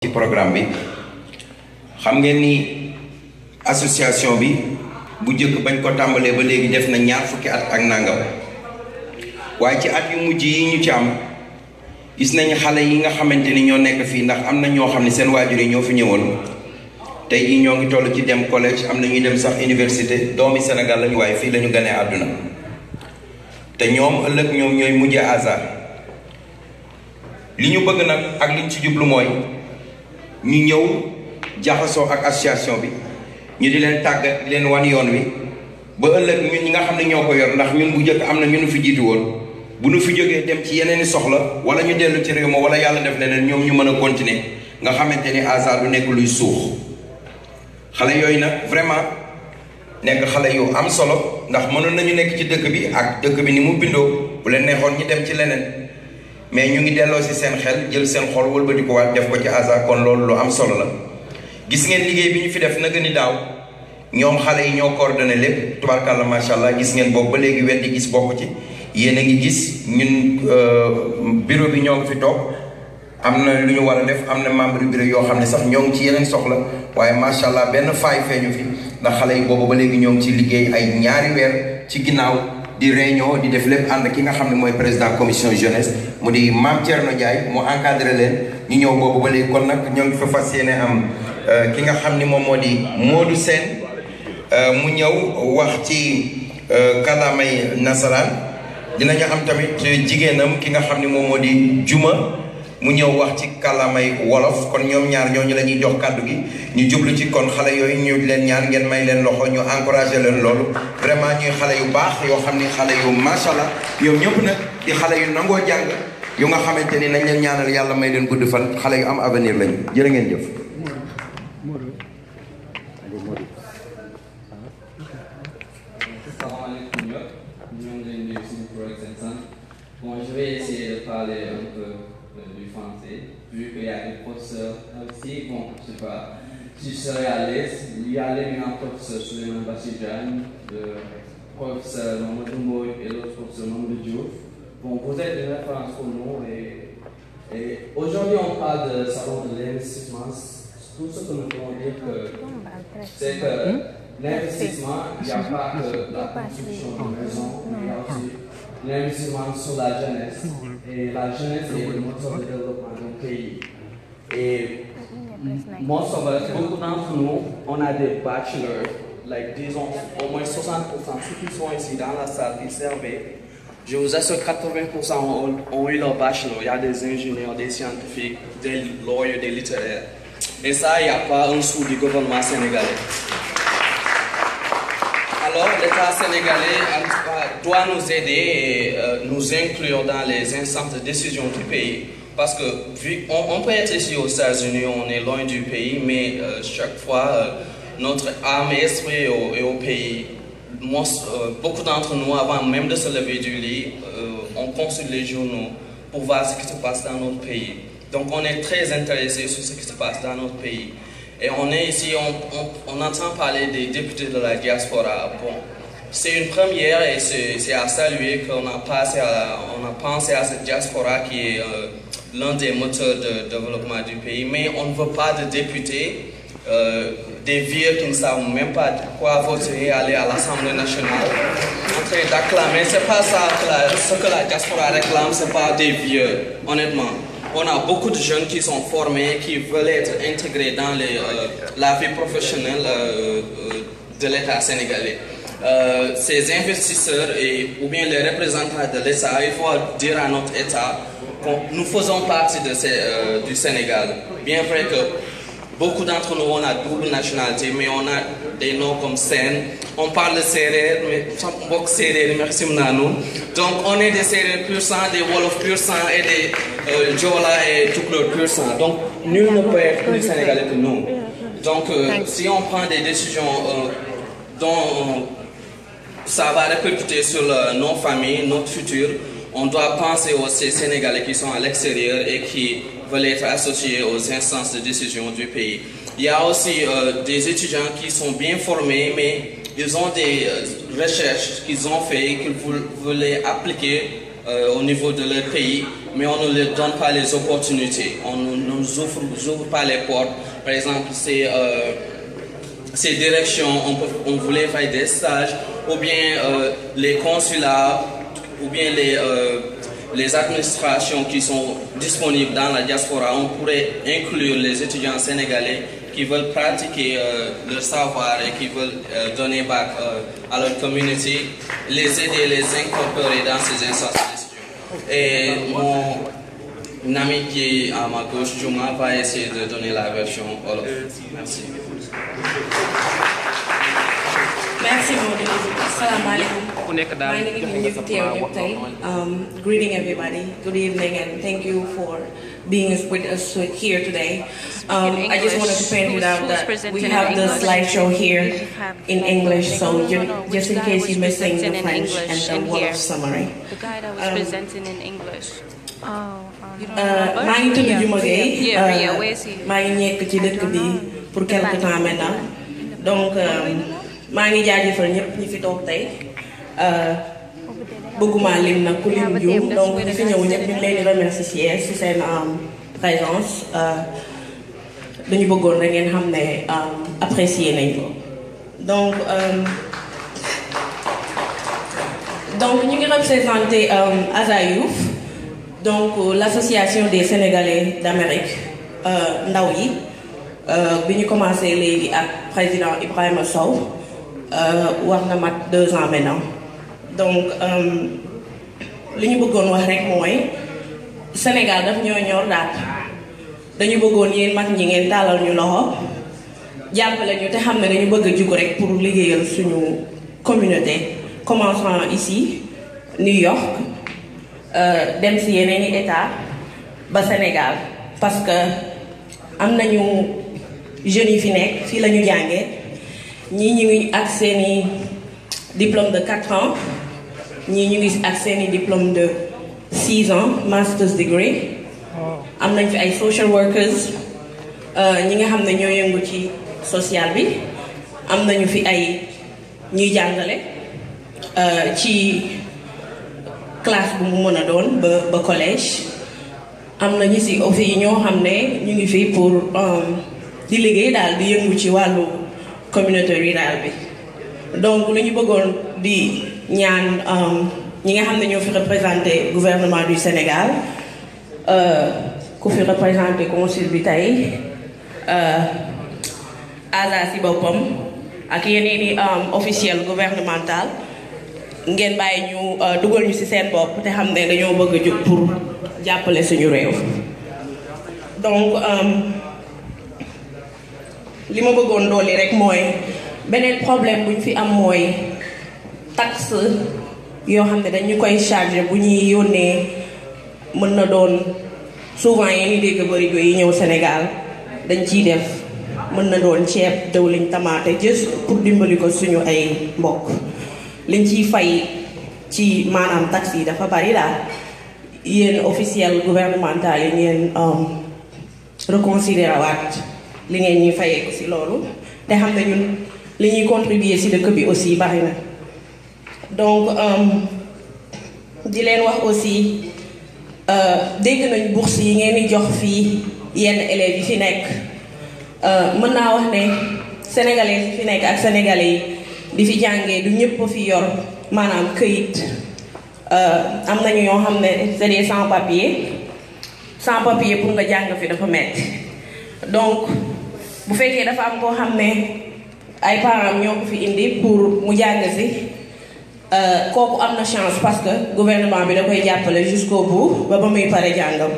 ci programme bi xam ngeen ni association bi bu njëkk bañ ko tàmbalee ba léegi def na ñaar fukki at ak nangam waaye ci at yu mujj yi ñu ci am gis nañ xale yi nga xamante ni ñoo nekk fii ndax am na ñoo xam ne seen waajur yi ñoo fi ñëwoon tey jii ñoo ngi toll ci dem collège am na ñuy dem sax université doomi Sénégal lañu waaye fii lañu ganee àdduna te ñoom ëllëg ñoom ñooy mujjee hasard li ñu bëgg nag ak liñ ci jublu mooy ñu ñëw jaxasoo ak association bi ñu di leen tàggat di leen wan yoon wi ba ëllëg ñun ñi nga xam ne ñoo ko yor ndax ñun bu njëkk am na ñu nu fi jiitu woon bu nu fi jógee dem ci yeneen i soxla wala ñu dellu ci réew ma wala yàlla def leneen ñoom ñu mën a continuer nga xamante ni hasard du nekk luy suux xale yooyu nag vraiment nekk xale yu am solo ndax mënoon nañu nekk ci dëkk bi ak dëkk bi ni mu bindoo bu leen neexoon ñu dem ci leneen mais ñu ngi delloo si seen xel jël seen xol wëlbati ko waat def ko ci hasard kon loolu lu am solo la gis ngeen liggéey bi ñu fi def na gën a daaw ñoom xale yi ñoo coordonné lépp tubaarkàlla macha allah gis ngeen boobu ba léegi weddi gis bokk ci yéen a ngi gis ñun bureau bi ñoo ngi fi toog am na lu ñu war a def am na membre yu bureau yoo xam ne sax ñoo ngi ci yeneen soxla waaye macha allah benn faay feeñu fi ndax xale yi boobu ba léegi ñoo ngi ci liggéey ay ñaari weer ci ginnaaw di réunion di def lépp ànd ki nga xam ne mooy président commission jeunesse mu di Mame Thierno Ndiaye mu encadré leen ñu ñëw boobu ba léegi kon nag ñoo ngi fa fas yéene am ki nga xam ni moom moo di Modou Sène mu ñëw wax ci kàllaamay nasaraan dinañu am tamit jigéenam ki nga xam ni moom moo di Juma mu ñëw wax ci kàllaamay wolof kon ñoom ñaar ñooñu la ñuy jox kàddu gi ñu jublu ci kon xale yooyu ñu leen ñaan ngeen may leen loxo ñu encouragé leen loolu vraiment ñuy xale yu baax yoo xam ni xale yu macha allah yow ñëpp nag di xale yu nangoo jàng yu nga xamante ni nañ leen ñaanal yàlla may leen gudd fan xale yu am avenir lañu jërë ngeen jëf. Bon, je vais essayer de parler un peu du français, vu qu'il y a des professeurs aussi. Bon, je sais pas si je serai à l'aise. Il y a les meilleurs professeurs sur les Bassidiane, le professeur Mamadou Mboy et l'autre professeur Mamadou Diouf. Bon, vous êtes une référence pour nous et aujourd'hui on parle de salon de l'investissement. Tout ce que nous pouvons dire c'est que l'investissement, il n'y a pas que la construction de maisons, mais il y a aussi l'investissement sur la jeunesse. Et la jeunesse est le moteur de développement d'un pays. Et beaucoup d'entre nous, on a des bachelors, disons au moins 60%, ceux qui sont ici dans la salle, qui servaient. Je vous assure que 80% ont eu leur bachelor. Il y a des ingénieurs, des scientifiques, des lawyers, des littéraires. Et ça, il n'y a pas un sou du gouvernement sénégalais. Alors, l'État sénégalais doit nous aider et nous inclure dans les instances de décision du pays. Parce que, on peut être ici aux États-Unis, on est loin du pays, mais chaque fois, notre âme et esprit est au pays. Beaucoup d'entre nous, avant même de se lever du lit, on consulte les journaux pour voir ce qui se passe dans notre pays. Donc, on est très intéressé sur ce qui se passe dans notre pays. Et on est ici, on entend parler des députés de la diaspora. Bon, c'est une première et c'est à saluer qu'on a pensé à cette diaspora qui est l'un des moteurs de développement du pays. Mais on ne veut pas de députés, des vieux qui ne savent même pas quoi voter, aller à l'Assemblée nationale, en train d'acclamer. C'est pas ça ce que la diaspora réclame, c'est pas des vieux, honnêtement. On a beaucoup de jeunes qui sont formés, qui veulent être intégrés dans la vie professionnelle de l'État sénégalais. Ces investisseurs ou bien les représentants de l'État, il faut dire à notre État que nous faisons partie du Sénégal. Bien vrai que beaucoup d'entre nous, on a double nationalité, mais on a des noms comme Sen. On parle de Sérère, mais beaucoup Sérère, merci Mnanou. Donc on est des Sérères pur sang, des Wolof pur sang et des Djola et Toukleur pur sang. Donc nul ne peut être plus sénégalais que nous. Donc si on prend des décisions dont ça va répercuter sur nos familles, notre futur, on doit penser aux Sénégalais qui sont à l'extérieur et qui veulent être associés aux instances de décision du pays. Il y a aussi des étudiants qui sont bien formés, mais ils ont des recherches qu'ils ont fait et qu'ils voulaient appliquer au niveau de leur pays, mais on ne leur donne pas les opportunités. On ne nous nous ouvre pas les portes. Par exemple, ces directions, on voulait faire des stages, ou bien les consulats, ou bien les administrations qui sont disponibles dans la diaspora. On pourrait inclure les étudiants sénégalais qui veulent pratiquer leur savoir et qui veulent donner back à leur communauté, les aider, les incorporer dans ces instances. Et mon ami qui est à ma gauche, Juma, va essayer de donner la version Wolof. Merci. Merci Maudou. Assalamu alaikum. My name is greeting everybody. Good evening and thank you for being with us here today. I just wanted to point it out that we have the slideshow here in English, so just in case you're missing the French and the Wolof summary. The guy that was presenting in English. maa ngi tudd Juma Gueye. maa ngi nekk ci dëkk bi pour quelque temps maintenant. Donc maa ngi jaajëfal ñëpp ñi fi toog tey. bëgguma lim nag ku lim juum donc ñi fi ñëw ñëpp ñu ngi leen di remercier ci seen présence. dañu bëggoon rek ngeen xam ne apprécier nañ ko. donc ñu ngi représenté Azayouf. Donc l'association des Sénégalais d'Amérique ndaw yi bi ñu commencé léegi ak président Ibrahima Sow war na mat 2 ans maintenant. Donc li ñu bëggoon wax rek mooy Sénégal daf ñoo ñor daal dañu bëggoon yéen mag ñi ngeen tàllal ñu loxo jàppale ñu te xam ne dañu bëgg a jug rek pour liggéeyal suñu communauté commençant ici New York. Dem si yeneen i état ba Sénégal parce que am nañu jeunes yi fi nekk fii la ñu jàngee ñii ñu ngi ak seeni diplôme de 4 ans ñii ñu ngi ak seeni diplôme de 6 ans master's degree. am nañ fi ay social workers ñi nga xam ne ñoo yëngu ci social bi am nañu fi ay ñuy jàngale ci classe bu mu mën a doon ba collège am na ñu si aussi ñoo xam ne ñu ngi fii pour di liggéey daal di yëngu ci wàllu communauté rurale bi. Donc lu ñu bëggoon di ñaan ñi nga xam ne ñoo fi représenté gouvernement du Sénégal ku fi représenté consul bi tey Aza si boppam ak yeneen i officiel gouvernemental ngeen bàyyi ñu dugal ñu ci seen bopp te xam ne dañoo bëgg a jóg pour jàppale suñu réew. Donc li ma bëggoon dooli rek mooy beneen problème bu ñu fi am mooy taxe yoo xam ne dañu koy chargé bu ñuy yónnee mën na doon souvent yéen ñi dégg barigo yi ñëw Sénégal dañ ciy def mën na doon ceeb dëwlin tamaate juste pour dimbali ko suñu ay mbokk. liñ ciy fay ci maanaam taxes yi dafa bari daal yéen officiel gouvernemental yi ngeen reconsidérer waat li ngeen ñuy fayee ko ci loolu te xam ne ñun li ñuy contribuer ci dëkk bi aussi bari na. Donc di leen wax aussi dégg nañ bourse yi ngeen di jox fii yenn élèves yi fi nekk mën naa wax ne sénégalais yi fi nekk ak sénégalais yi di fi jàngee du ñëpp fi yor maanaam këyit am nañu ñoo xam ne c'est des sans papier pour nga jàng fi dafa metti. Donc bu fekkee dafa am koo xam ne ay parents ñoo ko fi indi pour mu jàng si kooku am na chance parce que gouvernement bi da koy jàppale jusqu'au bout ba muy pare jàngam.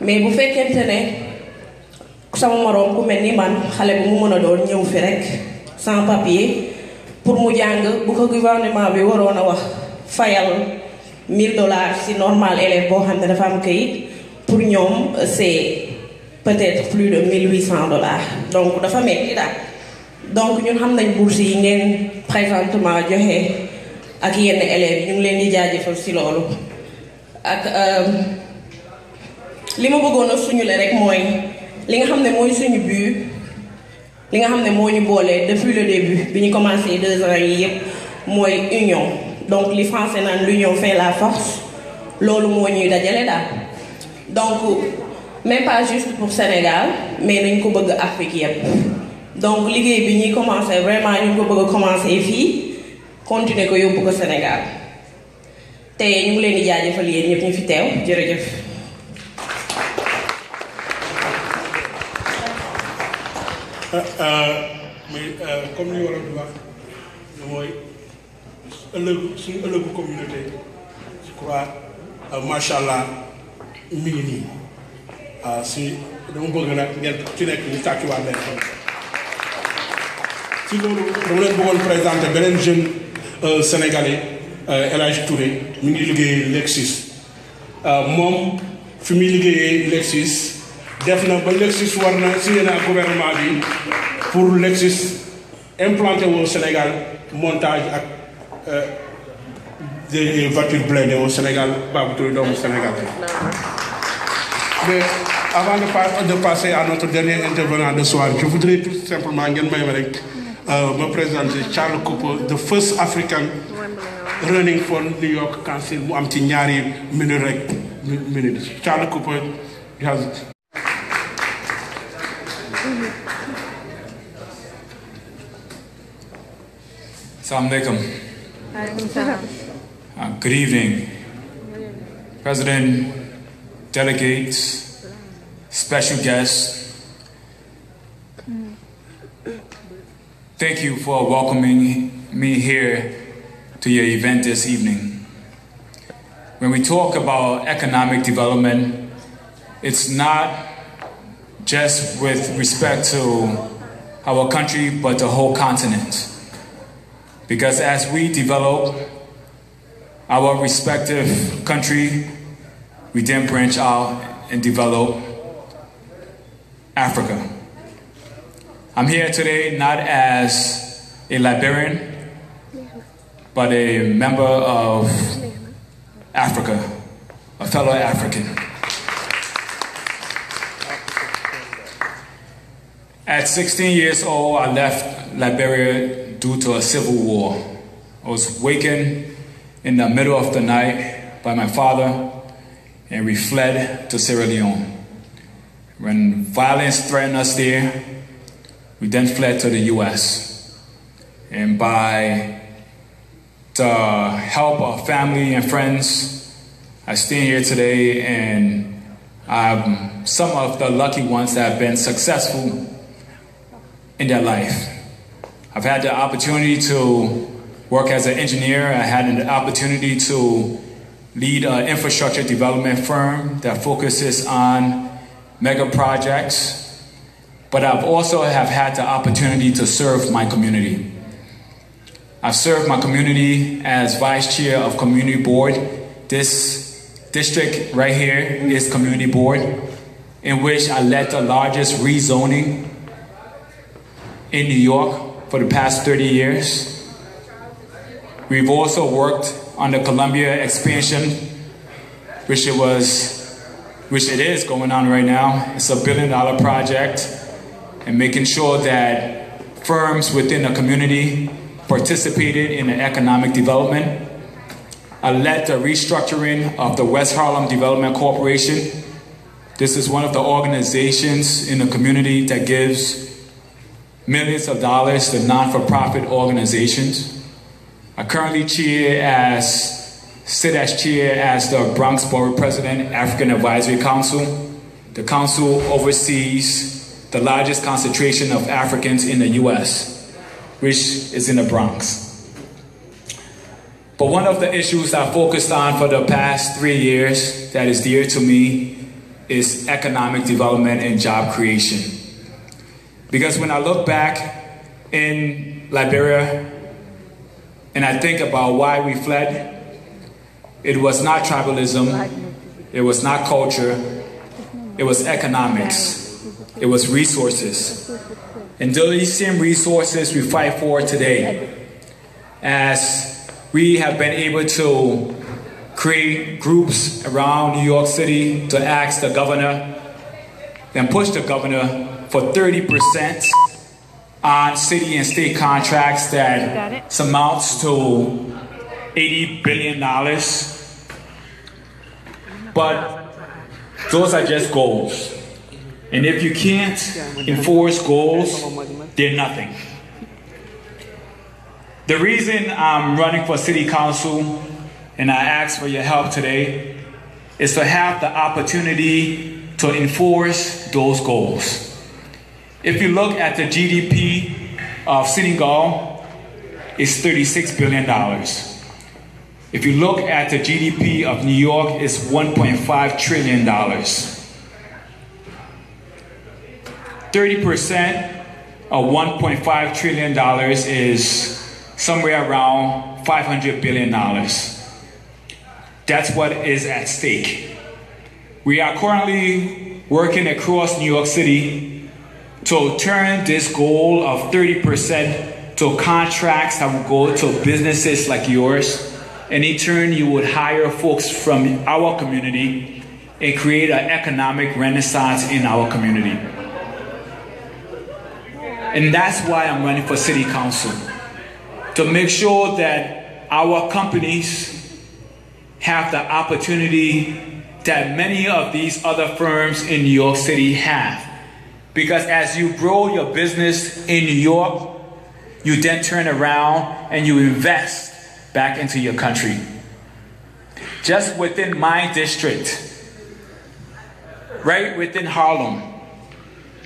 Mais bu fekkente ne sama moroom ku mel ni man xale bu mu mën a doon ñëw fi rek sans papier pour mu jàng bu ko gouvernement bi waroon a wax fayal $1000 si normal élève boo xam ne dafa am kayit pour ñoom c'est peut-être plus de $1800 donc dafa metti daal. Donc ñun xam nañ bourse yi ngeen présentement joxe ak yenn élèves yi ñu ngi leen di jaajëfal si loolu. ak li ma bëggoon a suñu le rek mooy li nga xam ne mooy suñu but li nga xam ne moo ñu boolee depuis le début bi ñu commencé 2 ans yi yëpp mooy union. Donc li français naan l'union fait la force loolu moo ñuy dajale daal. Donc même pas juste pour Sénégal mais nañ ko bëgg Afrique yépp donc liggéey bi ñuy commencer vraiment ñu ko bëgg commencer fii continuer ko yóbbu ko Sénégal te ñu ngi leen di jaajëfal yéen ñëpp ñu fi teew jërëjëf. mais comme li wolof di wax mooy suñu ëllëgu communauté je crois macha allah mi ngi nii si dama bëgg nag ngeen ci nekk ñu tàccuwaat leen si loolu dama leen bëggoon présenter beneen jeune sénégalais El Hadj Touré mi ngi liggéey Lexus moom fi muy liggéeyee Lexus def na ba Lexus war na signé na gouvernement bi pour Lexus implanté au Sénégal montage ak des voitures blindées au Sénégal Babou Touré doomu Sénégal. Mais avant de passer à notre dernier intervenant de soir, je voudrais tout simplement me présenter Charles Cooper, the first African running for New York Council mu am ci ñaari minute. Charles Cooper has. Assalamu alaikum. Good evening, President, delegates, special guests. Thank you for welcoming me here to your event this evening. When we talk about economic development, it's not just with respect to our country, but the whole continent. Because as we develop our respective country, we then branch out and develop Africa. I'm here today not as a Liberian, but a member of Africa, a fellow African. At 16 years old, I left Liberia due to a civil war. I was wakened in the middle of the night by my father, and we fled to Sierra Leone. When violence threatened us there, we then fled to the US. And by the help of family and friends, I stand here today, and I'm some of the lucky ones that have been successful in their life. I've had the opportunity to work as an engineer. I had an opportunity to lead an infrastructure development firm that focuses on mega projects. But I've also had the opportunity to serve my community. I've served my community as vice chair of community board. This district right here is community board, in which I led the largest rezoning in New York for the past 30 years. We've also worked on the Columbia expansion, which it is going on right now. It's a $1 billion project, and making sure that firms within the community participated in the economic development. I led the restructuring of the West Harlem Development Corporation. This is one of the organizations in the community that gives millions of dollars to non-for-profit organizations. I currently sit as chair as the Bronx Borough President, African Advisory Council. The council oversees the largest concentration of Africans in the US, which is in the Bronx. But one of the issues I focused on for the past 3 years that is dear to me is economic development and job creation. Because when I look back in Liberia and I think about why we fled, it was not tribalism, it was not culture, it was economics, it was resources. And those same resources we fight for today, as we have been able to create groups around New York City to ask the governor and push the governor for 30% on city and state contracts that amounts to $80 billion. But Those are just goals. And if you can't enforce goals, they're nothing. The reason I'm running for city council and I ask for your help today is to have the opportunity to enforce those goals. If you look at the GDP of Senegal, it's $36 billion. If you look at the GDP of New York, it's $1.5 trillion. 30% of $1.5 trillion is somewhere around $500 billion. That's what is at stake. We are currently working across New York City to turn this goal of 30% to contracts that will go to businesses like yours. And in turn, you would hire folks from our community and create an economic renaissance in our community. And that's why I'm running for city council, to make sure that our companies have the opportunity that many of these other firms in New York City have. Because as you grow your business in New York, you then turn around and you invest back into your country. Just within my district, right within Harlem,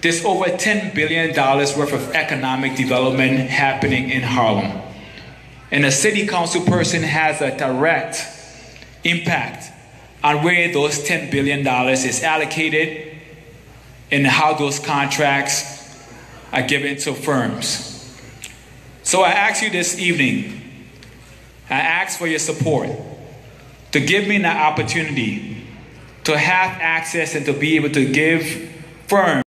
there's over $10 billion worth of economic development happening in Harlem. And a city council person has a direct impact on where those $10 billion is allocated and how those contracts are given to firms. So I ask you this evening, I ask for your support to give me the opportunity to have access and to be able to give firms